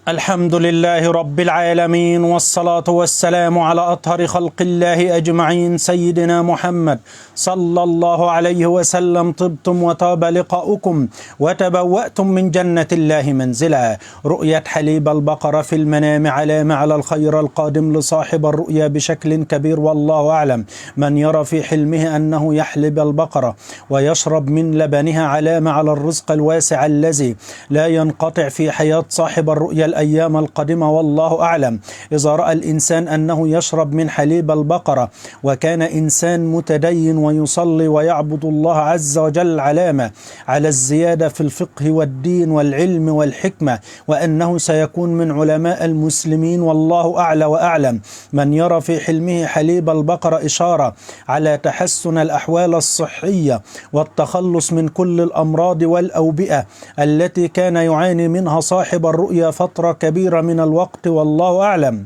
الحمد لله رب العالمين، والصلاة والسلام على أطهر خلق الله أجمعين سيدنا محمد صلى الله عليه وسلم. طبتم وطاب لقاؤكم وتبوأتم من جنة الله منزلا. رؤية حليب البقرة في المنام علامة على الخير القادم لصاحب الرؤيا بشكل كبير، والله أعلم. من يرى في حلمه أنه يحلب البقرة ويشرب من لبنها علامة على الرزق الواسع الذي لا ينقطع في حياة صاحب الرؤيا الأيام القادمة، والله أعلم. إذا رأى الإنسان أنه يشرب من حليب البقرة وكان إنسان متدين ويصلي ويعبد الله عز وجل، علامة على الزيادة في الفقه والدين والعلم والحكمة، وأنه سيكون من علماء المسلمين، والله أعلى وأعلم. من يرى في حلمه حليب البقرة إشارة على تحسن الأحوال الصحية والتخلص من كل الأمراض والأوبئة التي كان يعاني منها صاحب الرؤيا فترة كبيرة من الوقت، والله أعلم.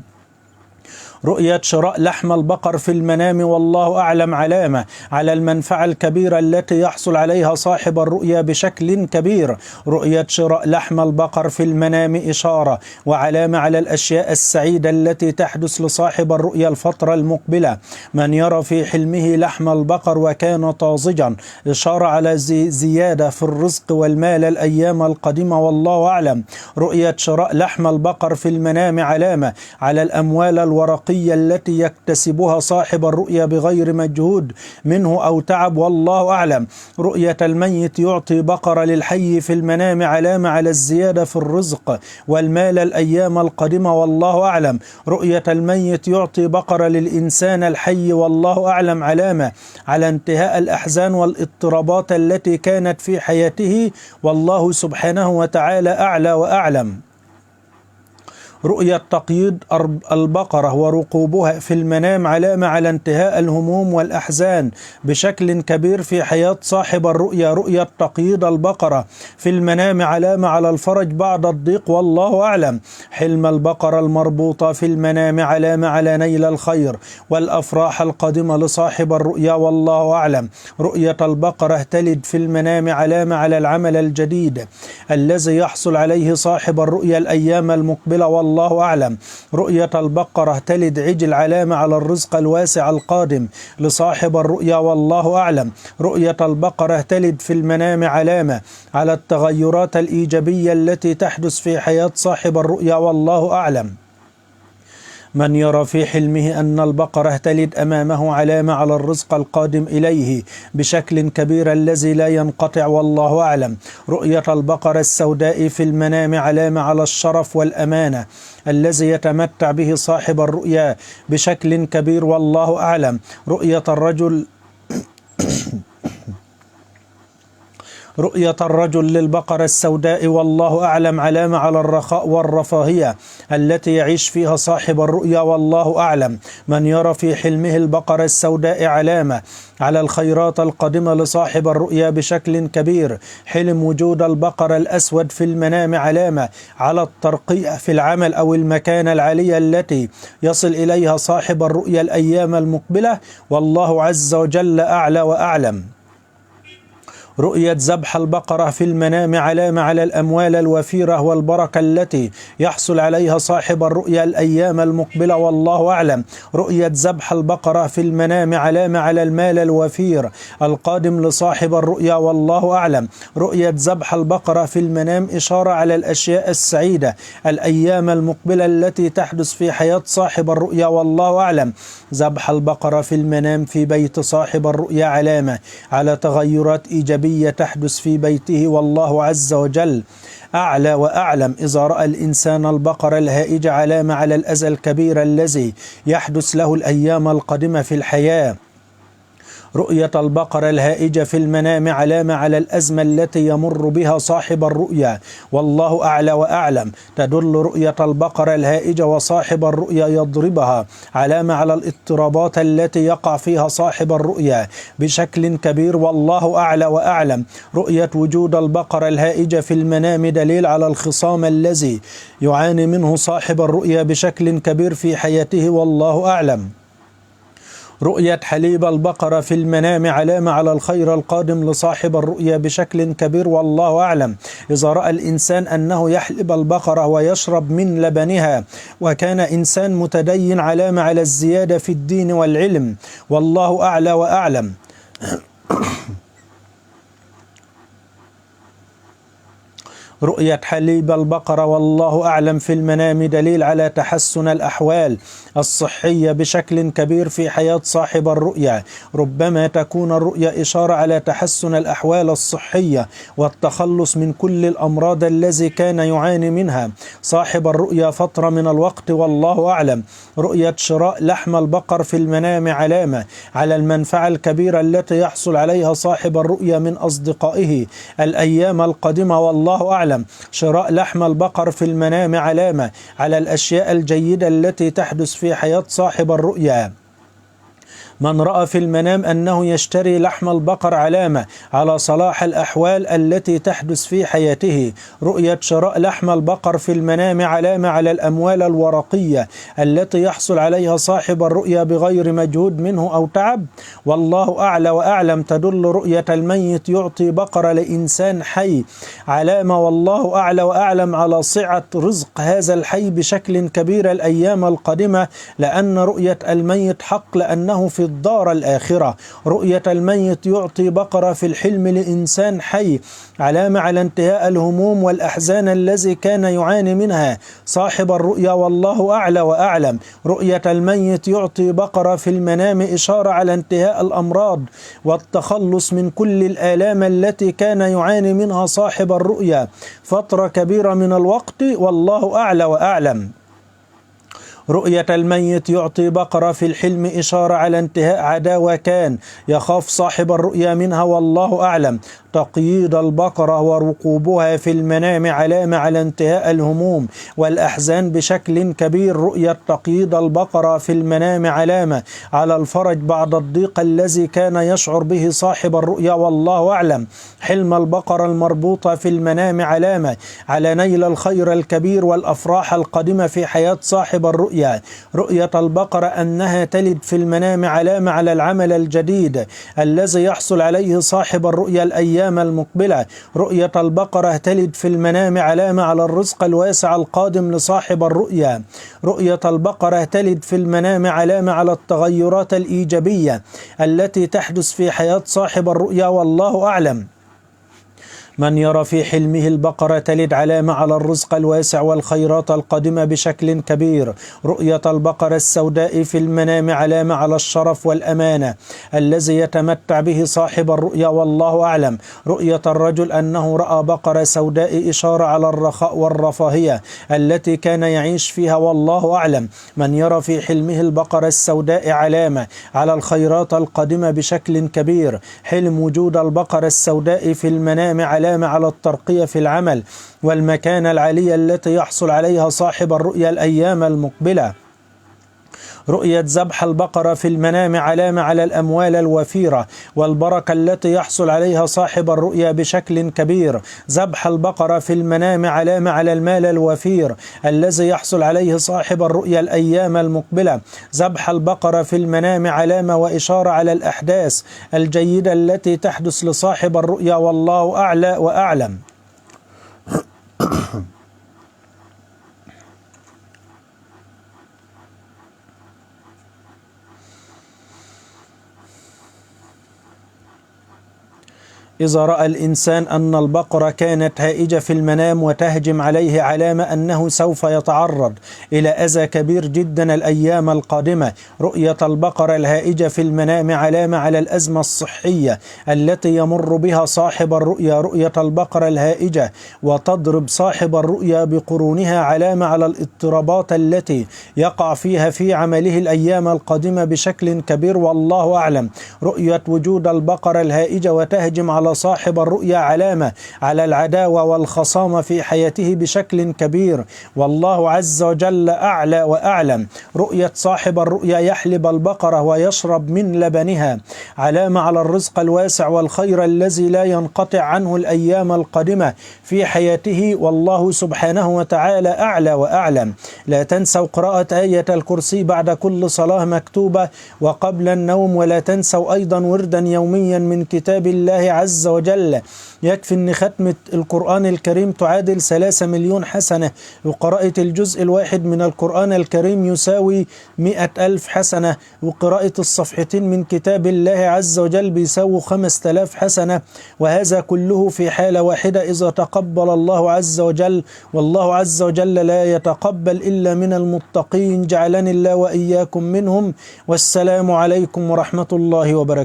رؤية شراء لحم البقر في المنام، والله أعلم، علامة على المنفعة الكبيرة التي يحصل عليها صاحب الرؤيا بشكل كبير. رؤية شراء لحم البقر في المنام إشارة وعلامة على الأشياء السعيدة التي تحدث لصاحب الرؤيا الفترة المقبلة. من يرى في حلمه لحم البقر وكان طازجا، إشارة على زيادة في الرزق والمال الأيام القادمة، والله أعلم. رؤية شراء لحم البقر في المنام علامة على الأموال الورقية التي يكتسبها صاحب الرؤيا بغير مجهود منه أو تعب، والله أعلم. رؤية الميت يعطي بقرة للحي في المنام علامة على الزيادة في الرزق والمال الأيام القادمة، والله أعلم. رؤية الميت يعطي بقرة للإنسان الحي، والله أعلم، علامة على انتهاء الأحزان والاضطرابات التي كانت في حياته، والله سبحانه وتعالى أعلى وأعلم. رؤية تقييد البقرة وركوبها في المنام علامة على انتهاء الهموم والأحزان بشكل كبير في حياة صاحب الرؤيا. رؤية تقييد البقرة في المنام علامة على الفرج بعد الضيق، والله أعلم. حلم البقرة المربوطة في المنام علامة على نيل الخير والأفراح القادمة لصاحب الرؤيا، والله أعلم. رؤية البقرة تلد في المنام علامة على العمل الجديد الذي يحصل عليه صاحب الرؤيا الأيام المقبلة، والله أعلم. رؤية البقرة تلد عجل علامة على الرزق الواسع القادم لصاحب الرؤيا، والله أعلم. رؤية البقرة تلد في المنام علامة على التغيرات الإيجابية التي تحدث في حياة صاحب الرؤيا، والله أعلم. من يرى في حلمه أن البقرة تلد أمامه علامة على الرزق القادم إليه بشكل كبير الذي لا ينقطع، والله أعلم. رؤية البقرة السوداء في المنام علامة على الشرف والأمانة الذي يتمتع به صاحب الرؤيا بشكل كبير، والله أعلم. رؤية الرجل للبقرة السوداء، والله أعلم، علامة على الرخاء والرفاهية التي يعيش فيها صاحب الرؤيا، والله أعلم. من يرى في حلمه البقرة السوداء علامة على الخيرات القادمة لصاحب الرؤيا بشكل كبير. حلم وجود البقرة الأسود في المنام علامة على الترقية في العمل أو المكانة العالية التي يصل إليها صاحب الرؤيا الأيام المقبلة، والله عز وجل أعلى وأعلم. رؤية ذبح البقرة في المنام علامة على الأموال الوفيرة والبركة التي يحصل عليها صاحب الرؤيا الأيام المقبلة، والله أعلم. رؤية ذبح البقرة في المنام علامة على المال الوفير القادم لصاحب الرؤيا، والله أعلم. رؤية ذبح البقرة في المنام إشارة على الأشياء السعيدة الأيام المقبلة التي تحدث في حياة صاحب الرؤيا، والله أعلم. ذبح البقرة في المنام في بيت صاحب الرؤيا علامة على تغيرات إيجابية تحدث في بيته، والله عز وجل أعلى وأعلم. إذا رأى الإنسان البقرة الهائجة علامة على الأذى الكبير الذي يحدث له الأيام القادمة في الحياة. رؤية البقرة الهائجة في المنام علامة على الأزمة التي يمر بها صاحب الرؤيا، والله أعلى وأعلم. تدل رؤية البقرة الهائجة وصاحب الرؤيا يضربها علامة على الاضطرابات التي يقع فيها صاحب الرؤيا بشكل كبير، والله أعلى وأعلم. رؤية وجود البقرة الهائجة في المنام دليل على الخصام الذي يعاني منه صاحب الرؤيا بشكل كبير في حياته، والله أعلم. رؤية حليب البقرة في المنام علامة على الخير القادم لصاحب الرؤيا بشكل كبير، والله أعلم. إذا رأى الإنسان أنه يحلب البقرة ويشرب من لبنها وكان إنسان متدين، علامة على الزيادة في الدين والعلم، والله أعلى وأعلم. رؤية حليب البقرة والله أعلم في المنام دليل على تحسن الأحوال الصحية بشكل كبير في حياة صاحب الرؤيا. ربما تكون الرؤيا إشارة على تحسن الأحوال الصحية والتخلص من كل الأمراض التي كان يعاني منها صاحب الرؤيا فترة من الوقت، والله أعلم. رؤية شراء لحم البقر في المنام علامة على المنفعة الكبيرة التي يحصل عليها صاحب الرؤيا من أصدقائه الأيام القادمة، والله أعلم. شراء لحم البقر في المنام علامة على الأشياء الجيدة التي تحدث في حياة صاحب الرؤيا. من رأى في المنام أنه يشتري لحم البقر علامة على صلاح الأحوال التي تحدث في حياته. رؤية شراء لحم البقر في المنام علامة على الأموال الورقية التي يحصل عليها صاحب الرؤيا بغير مجهود منه أو تعب، والله أعلى وأعلم. تدل رؤية الميت يعطي بقرة لإنسان حي علامة، والله أعلى وأعلم، على سعة رزق هذا الحي بشكل كبير الأيام القادمة، لأن رؤية الميت حق، لأنه في الدار الآخرة. رؤية الميت يعطي بقرة في الحلم لإنسان حي علامة على انتهاء الهموم والأحزان الذي كان يعاني منها صاحب الرؤيا، والله أعلى وأعلم. رؤية الميت يعطي بقرة في المنام إشارة على انتهاء الأمراض والتخلص من كل الآلام التي كان يعاني منها صاحب الرؤيا فترة كبيرة من الوقت، والله أعلى وأعلم. رؤية الميت يعطي بقرة في الحلم إشارة على انتهاء عداوة كان يخاف صاحب الرؤيا منها، والله أعلم. تقييد البقرة وركوبها في المنام علامة على انتهاء الهموم والأحزان بشكل كبير. رؤية تقييد البقرة في المنام علامة على الفرج بعد الضيق الذي كان يشعر به صاحب الرؤيا، والله أعلم. حلم البقرة المربوطة في المنام علامة على نيل الخير الكبير والأفراح القادمة في حياة صاحب الرؤيا. رؤية البقرة أنها تلد في المنام علامة على العمل الجديد الذي يحصل عليه صاحب الرؤيا الأيام المقبلة. رؤية البقرة تلد في المنام علامة على الرزق الواسع القادم لصاحب الرؤيا. رؤية البقرة تلد في المنام علامة على التغيرات الإيجابية التي تحدث في حياة صاحب الرؤيا، والله أعلم. من يرى في حلمه البقرة تلد علامة على الرزق الواسع والخيرات القادمة بشكل كبير. رؤية البقرة السوداء في المنام علامة على الشرف والأمانة الذي يتمتع به صاحب الرؤيا، والله أعلم. رؤية الرجل أنه رأى بقرة سوداء إشارة على الرخاء والرفاهية التي كان يعيش فيها، والله أعلم. من يرى في حلمه البقرة السوداء علامة على الخيرات القادمة بشكل كبير. حلم وجود البقرة السوداء في المنام علامة على الترقية في العمل والمكانة العالية التي يحصل عليها صاحب الرؤيا الأيام المقبلة. رؤية ذبح البقرة في المنام علامة على الأموال الوفيرة والبركة التي يحصل عليها صاحب الرؤيا بشكل كبير. ذبح البقرة في المنام علامة على المال الوفير الذي يحصل عليه صاحب الرؤيا الأيام المقبلة. ذبح البقرة في المنام علامة وإشارة على الأحداث الجيدة التي تحدث لصاحب الرؤيا، والله أعلى وأعلم. إذا رأى الإنسان أن البقرة كانت هائجة في المنام وتهجم عليه علامة أنه سوف يتعرض إلى أذى كبير جدا الأيام القادمة. رؤية البقرة الهائجة في المنام علامة على الأزمة الصحية التي يمر بها صاحب الرؤيا. رؤية البقرة الهائجة وتضرب صاحب الرؤيا بقرونها علامة على الاضطرابات التي يقع فيها في عمله الأيام القادمة بشكل كبير، والله أعلم. رؤية وجود البقرة الهائجة وتهجم على على صاحب الرؤيا علامة على العداوة والخصامة في حياته بشكل كبير، والله عز وجل أعلى وأعلم. رؤية صاحب الرؤيا يحلب البقرة ويشرب من لبنها علامة على الرزق الواسع والخير الذي لا ينقطع عنه الأيام القادمة في حياته، والله سبحانه وتعالى أعلى وأعلم. لا تنسوا قراءة آية الكرسي بعد كل صلاة مكتوبة وقبل النوم، ولا تنسوا أيضا وردا يوميا من كتاب الله عز وجل. يكفي أن ختمة القرآن الكريم تعادل 3 مليون حسنة، وقراءة الجزء الواحد من القرآن الكريم يساوي 100,000 حسنة، وقراءة الصفحتين من كتاب الله عز وجل بيساوي 5000 حسنة، وهذا كله في حالة واحدة إذا تقبل الله عز وجل، والله عز وجل لا يتقبل إلا من المتقين، جعلني الله وإياكم منهم. والسلام عليكم ورحمة الله وبركاته.